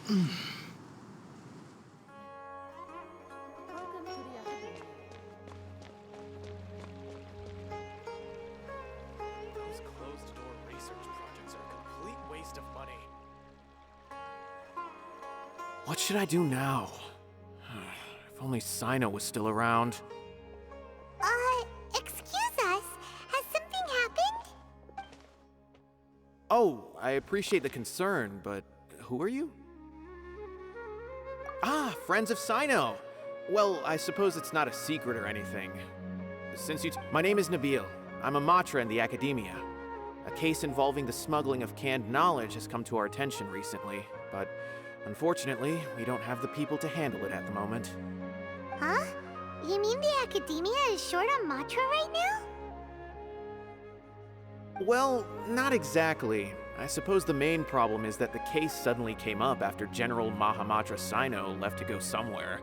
Those closed-door research projects are a complete waste of money. What should I do now? If only Sino was still around. Excuse us. Has something happened? Oh, I appreciate the concern, but who are you? Ah, friends of Sino! Well, I suppose it's not a secret or anything. My name is Nabil. I'm a matra in the academia. A case involving the smuggling of canned knowledge has come to our attention recently, but unfortunately, we don't have the people to handle it at the moment. Huh? You mean the academia is short on matra right now? Well, not exactly. I suppose the main problem is that the case suddenly came up after General Mahamatra Sino left to go somewhere.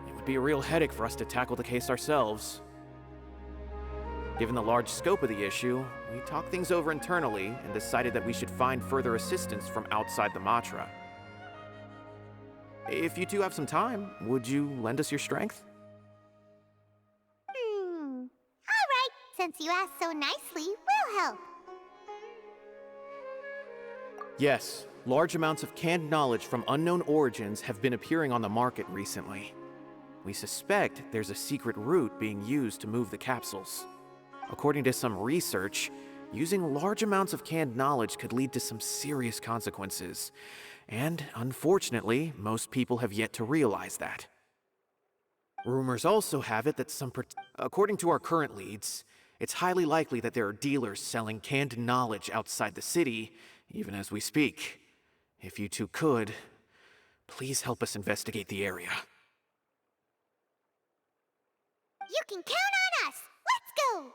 It would be a real headache for us to tackle the case ourselves. Given the large scope of the issue, we talked things over internally and decided that we should find further assistance from outside the Matra. If you two have some time, would you lend us your strength? Alright, since you asked so nicely, we'll help. Yes, large amounts of canned knowledge from unknown origins have been appearing on the market recently. We suspect there's a secret route being used to move the capsules. According to some research, using large amounts of canned knowledge could lead to some serious consequences. And unfortunately, most people have yet to realize that. Rumors also have it that according to our current leads, it's highly likely that there are dealers selling canned knowledge outside the city, even as we speak. If you two could, please help us investigate the area. You can count on us! Let's go!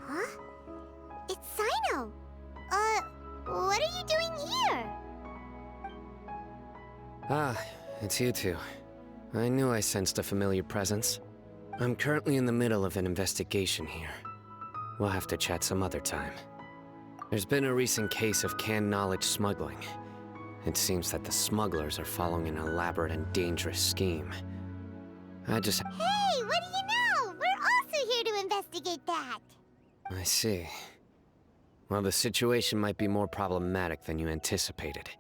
Huh? It's Sino! What are you doing here? Ah, it's you two. I knew I sensed a familiar presence. I'm currently in the middle of an investigation here. We'll have to chat some other time. There's been a recent case of canned knowledge smuggling. It seems that the smugglers are following an elaborate and dangerous scheme. Hey, what do you know? We're also here to investigate that. I see. Well, the situation might be more problematic than you anticipated.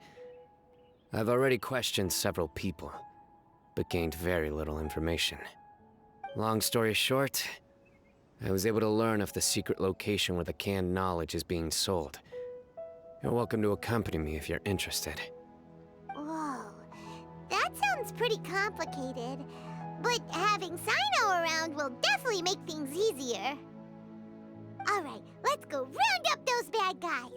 I've already questioned several people, but gained very little information. Long story short, I was able to learn of the secret location where the canned knowledge is being sold. You're welcome to accompany me if you're interested. Whoa, that sounds pretty complicated. But having Sino around will definitely make things easier. Alright, let's go round up those bad guys.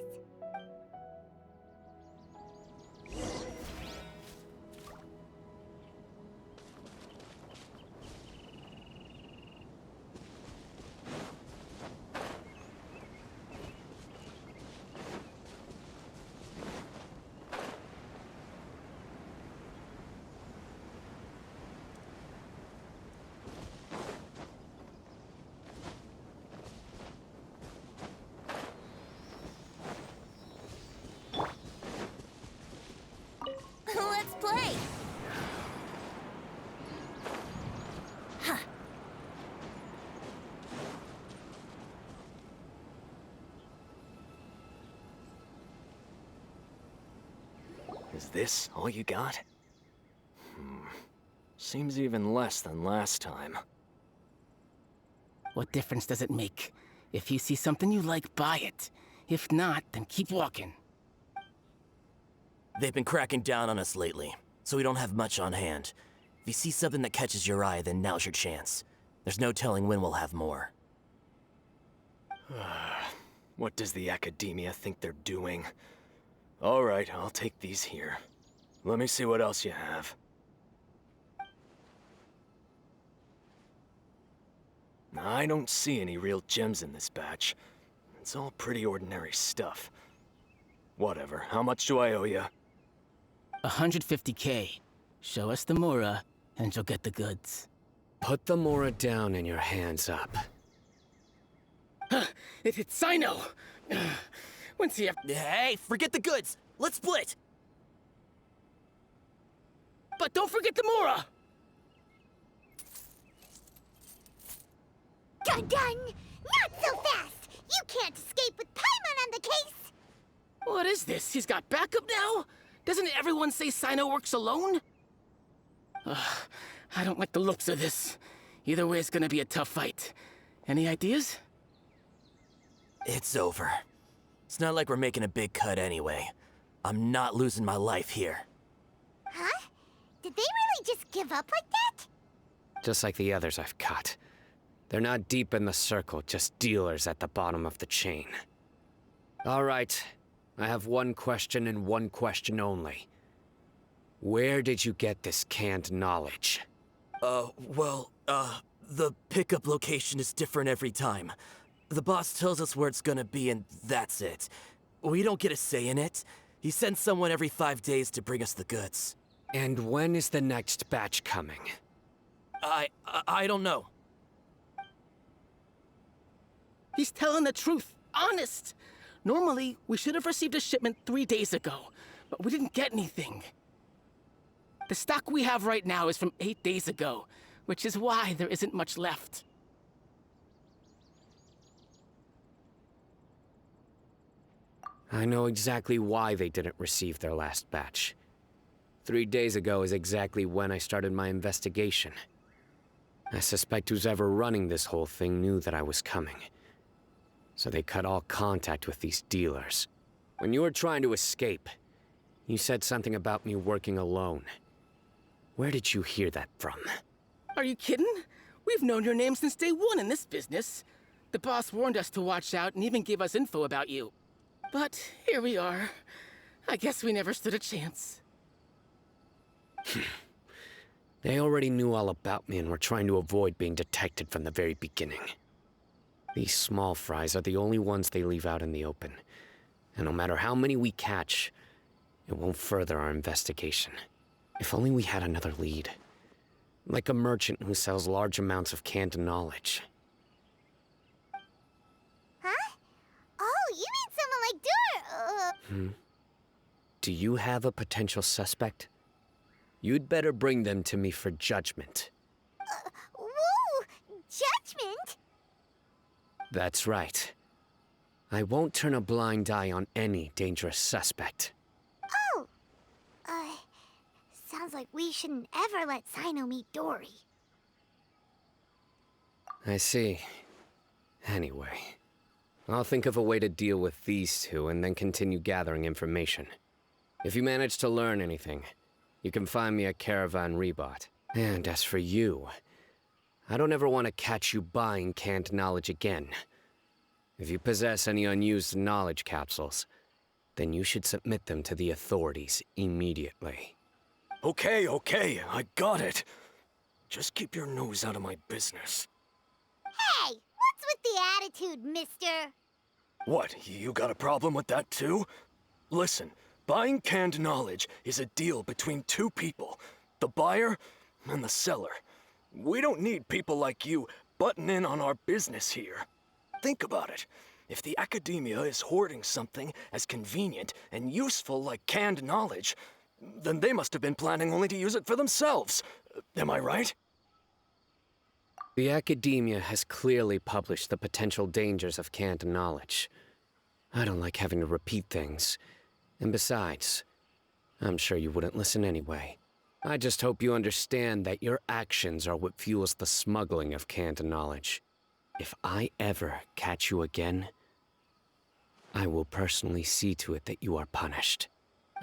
Is this all you got? Seems even less than last time. What difference does it make? If you see something you like, buy it. If not, then keep walking. They've been cracking down on us lately, so we don't have much on hand. If you see something that catches your eye, then now's your chance. There's no telling when we'll have more. What does the academia think they're doing? Alright, I'll take these here. Let me see what else you have. I don't see any real gems in this batch. It's all pretty ordinary stuff. Whatever, how much do I owe you? 150K. Show us the Mora, and you'll get the goods. Put the Mora down and your hands up. It hit Sino! When's he Hey, forget the goods! Let's split! But don't forget the Mora! Dun dun! Not so fast! You can't escape with Paimon on the case! What is this? He's got backup now? Doesn't everyone say Sino works alone? I don't like the looks of this. Either way, it's gonna be a tough fight. Any ideas? It's over. It's not like we're making a big cut anyway. I'm not losing my life here. Huh? Did they really just give up like that? Just like the others I've caught. They're not deep in the circle, just dealers at the bottom of the chain. All right, I have one question and one question only. Where did you get this canned knowledge? The pickup location is different every time. The boss tells us where it's gonna be and that's it. We don't get a say in it. He sends someone every 5 days to bring us the goods. And when is the next batch coming? I don't know. He's telling the truth. Honest. Normally, we should have received a shipment 3 days ago, but we didn't get anything. The stock we have right now is from 8 days ago, which is why there isn't much left. I know exactly why they didn't receive their last batch. 3 days ago is exactly when I started my investigation. I suspect who's ever running this whole thing knew that I was coming. So they cut all contact with these dealers. When you were trying to escape, you said something about me working alone. Where did you hear that from? Are you kidding? We've known your name since day one in this business. The boss warned us to watch out and even gave us info about you. But here we are. I guess we never stood a chance. They already knew all about me and were trying to avoid being detected from the very beginning. These small fries are the only ones they leave out in the open. And no matter how many we catch, it won't further our investigation. If only we had another lead. Like a merchant who sells large amounts of canned knowledge. Huh? Oh, you mean someone like Dur... Do you have a potential suspect? You'd better bring them to me for judgment. Whoa! Judgment? That's right. I won't turn a blind eye on any dangerous suspect. Oh! Sounds like we shouldn't ever let Sino meet Dory. I see. Anyway, I'll think of a way to deal with these two and then continue gathering information. If you manage to learn anything, you can find me at Caravan Rebot. And as for you, I don't ever want to catch you buying canned knowledge again. If you possess any unused knowledge capsules, then you should submit them to the authorities immediately. Okay, I got it. Just keep your nose out of my business. Hey! What's with the attitude, mister? What, you got a problem with that too? Listen, buying canned knowledge is a deal between two people, the buyer and the seller. We don't need people like you butting in on our business here. Think about it. If the academia is hoarding something as convenient and useful like canned knowledge, then they must have been planning only to use it for themselves. Am I right? The academia has clearly published the potential dangers of canned knowledge. I don't like having to repeat things. And besides, I'm sure you wouldn't listen anyway. I just hope you understand that your actions are what fuels the smuggling of canned knowledge. If I ever catch you again, I will personally see to it that you are punished.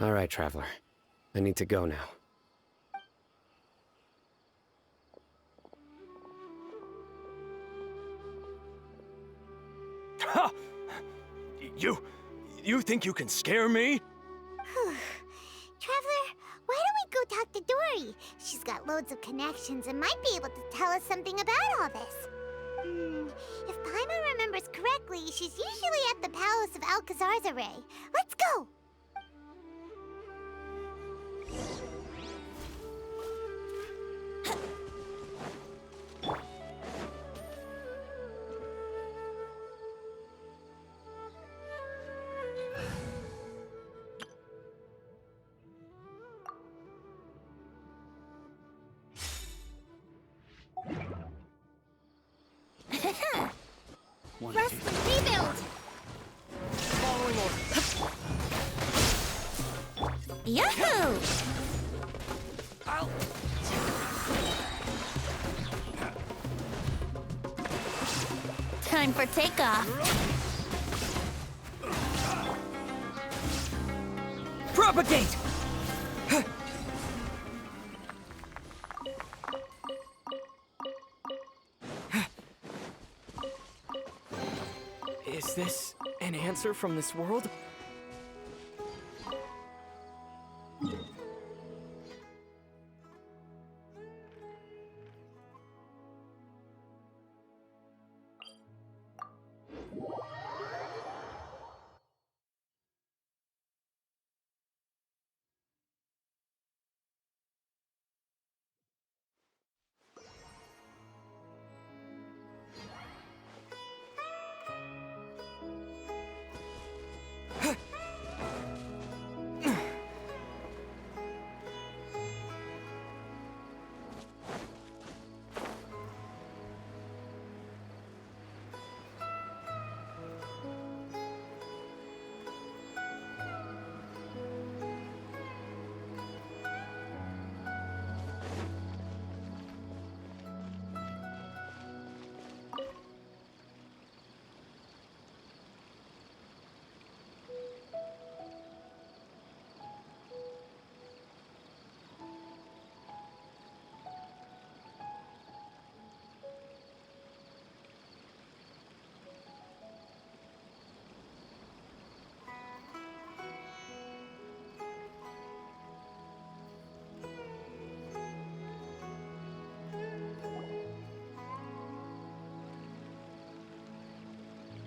All right, Traveler. I need to go now. Ha! You think you can scare me? Traveler, why don't we go talk to Dory? She's got loads of connections and might be able to tell us something about all this. If Paimon remembers correctly, she's usually at the Palace of Alcazar's array. Let's go! Rest and rebuild! Following orders. Yahoo! Time for takeoff. Propagate! Is this an answer from this world?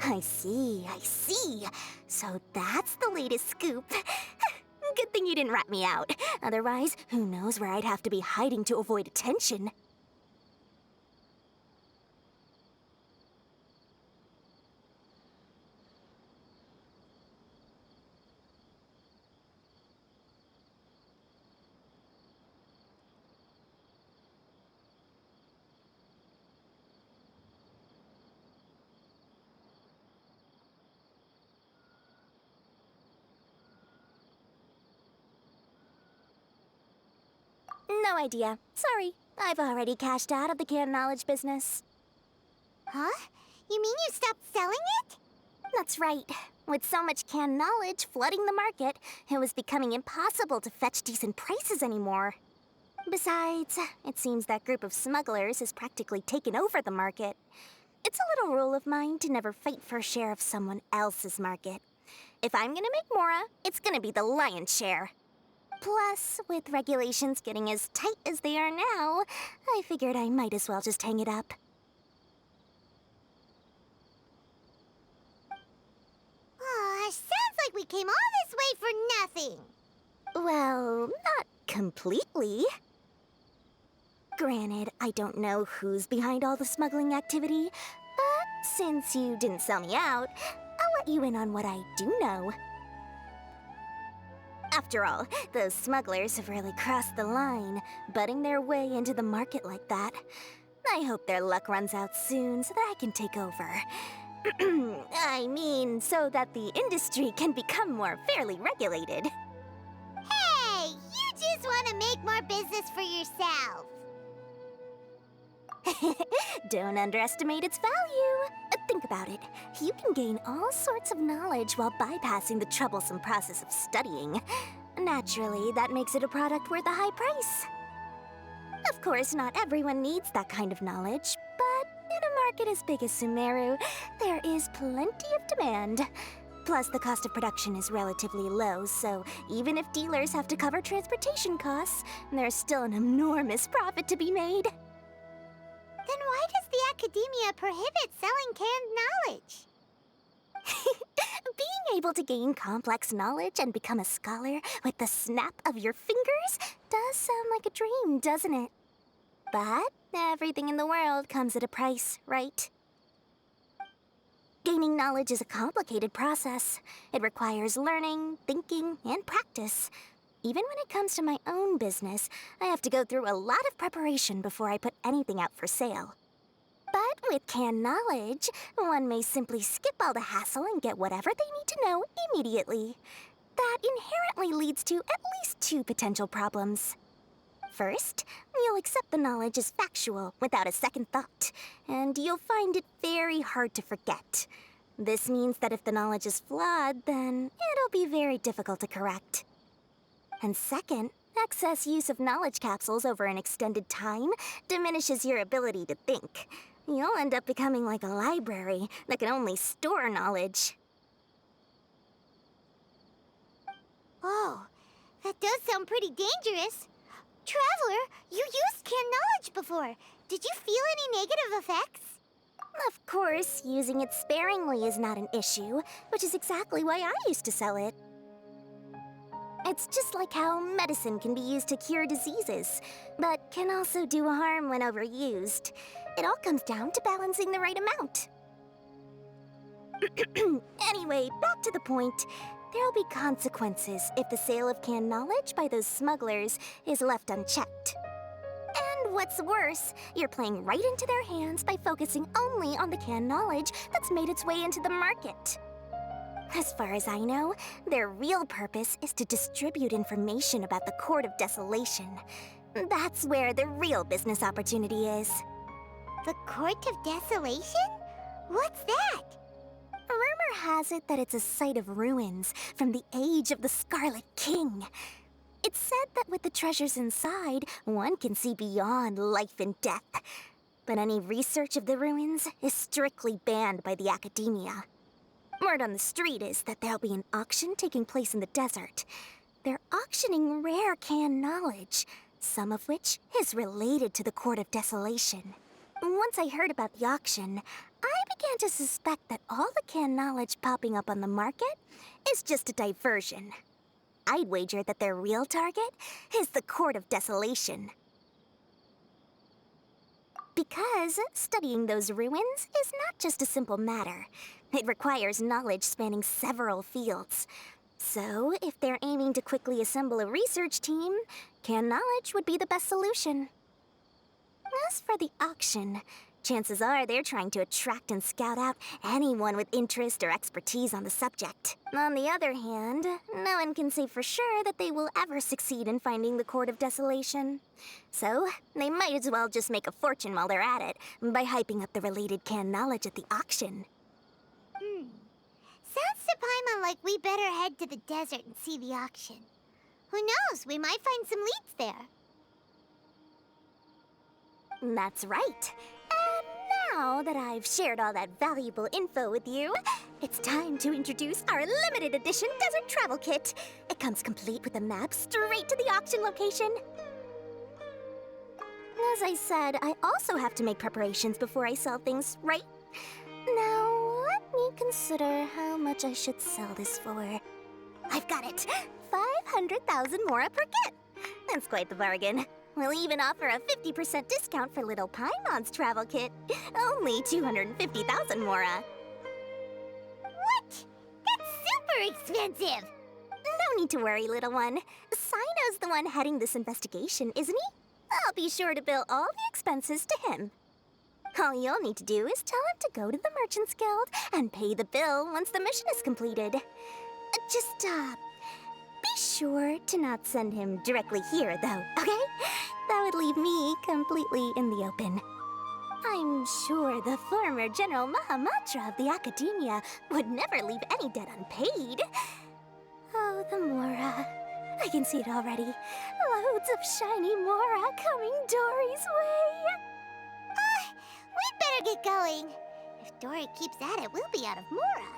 I see. So that's the latest scoop. Good thing you didn't rat me out. Otherwise, who knows where I'd have to be hiding to avoid attention. No idea. Sorry. I've already cashed out of the canned knowledge business. Huh? You mean you stopped selling it? That's right. With so much canned knowledge flooding the market, it was becoming impossible to fetch decent prices anymore. Besides, it seems that group of smugglers has practically taken over the market. It's a little rule of mine to never fight for a share of someone else's market. If I'm gonna make Mora, it's gonna be the lion's share. Plus, with regulations getting as tight as they are now, I figured I might as well just hang it up. Sounds like we came all this way for nothing. Well, not completely. Granted, I don't know who's behind all the smuggling activity, but since you didn't sell me out, I'll let you in on what I do know. After all, those smugglers have really crossed the line, butting their way into the market like that. I hope their luck runs out soon so that I can take over. I mean, so that the industry can become more fairly regulated. Hey! more business for yourself. Don't underestimate its value. Think about it. You can gain all sorts of knowledge while bypassing the troublesome process of studying. Naturally, that makes it a product worth a high price. Of course, not everyone needs that kind of knowledge, but in a market as big as Sumeru, there is plenty of demand. Plus, the cost of production is relatively low, so even if dealers have to cover transportation costs, there's still an enormous profit to be made. Then why does the academia prohibit selling canned knowledge? Being able to gain complex knowledge and become a scholar with the snap of your fingers does sound like a dream, doesn't it? But everything in the world comes at a price, right? Gaining knowledge is a complicated process. It requires learning, thinking, and practice. Even when it comes to my own business, I have to go through a lot of preparation before I put anything out for sale. But with canned knowledge, one may simply skip all the hassle and get whatever they need to know immediately. That inherently leads to at least two potential problems. First, you'll accept the knowledge as factual without a second thought, and you'll find it very hard to forget. This means that if the knowledge is flawed, then it'll be very difficult to correct. And second, excess use of knowledge capsules over an extended time diminishes your ability to think. You'll end up becoming like a library that can only store knowledge. Oh, that does sound pretty dangerous. Traveler, you used canned knowledge before. Did you feel any negative effects? Of course, using it sparingly is not an issue, which is exactly why I used to sell it. It's just like how medicine can be used to cure diseases, but can also do harm when overused. It all comes down to balancing the right amount. Anyway, back to the point. There'll be consequences if the sale of canned knowledge by those smugglers is left unchecked. And what's worse, you're playing right into their hands by focusing only on the canned knowledge that's made its way into the market. As far as I know, their real purpose is to distribute information about the Court of Desolation. That's where the real business opportunity is. The Court of Desolation? What's that? Rumor has it that it's a site of ruins from the age of the Scarlet King. It's said that with the treasures inside, one can see beyond life and death. But any research of the ruins is strictly banned by the academia. Word on the street is that there'll be an auction taking place in the desert. They're auctioning rare canned knowledge, some of which is related to the Court of Desolation. Once I heard about the auction, I began to suspect that all the canned knowledge popping up on the market is just a diversion. I'd wager that their real target is the Court of Desolation. Because studying those ruins is not just a simple matter. It requires knowledge spanning several fields. So, if they're aiming to quickly assemble a research team, canned knowledge would be the best solution. As for the auction, chances are they're trying to attract and scout out anyone with interest or expertise on the subject. On the other hand, no one can say for sure that they will ever succeed in finding the Court of Desolation. So, they might as well just make a fortune while they're at it by hyping up the related canned knowledge at the auction. Sounds to Paimon like we better head to the desert and see the auction. Who knows, we might find some leads there. That's right. And now that I've shared all that valuable info with you, it's time to introduce our limited edition desert travel kit. It comes complete with a map straight to the auction location. As I said, I also have to make preparations before I sell things, right? Now, let me consider how much I should sell this for. I've got it! 500,000 mora per kit! That's quite the bargain. We'll even offer a 50% discount for little Paimon's travel kit. Only 250,000 mora. What? That's super expensive! No need to worry, little one. Sino's the one heading this investigation, isn't he? I'll be sure to bill all the expenses to him. All you'll need to do is tell him to go to the Merchants Guild and pay the bill once the mission is completed. Just, be sure to not send him directly here, though, okay? That would leave me completely in the open. I'm sure the former General Mahamatra of the Academia would never leave any debt unpaid. Oh, the Mora. I can see it already. Loads of shiny Mora coming Dory's way. We'd better get going. If Dory keeps at it, we'll be out of Mora.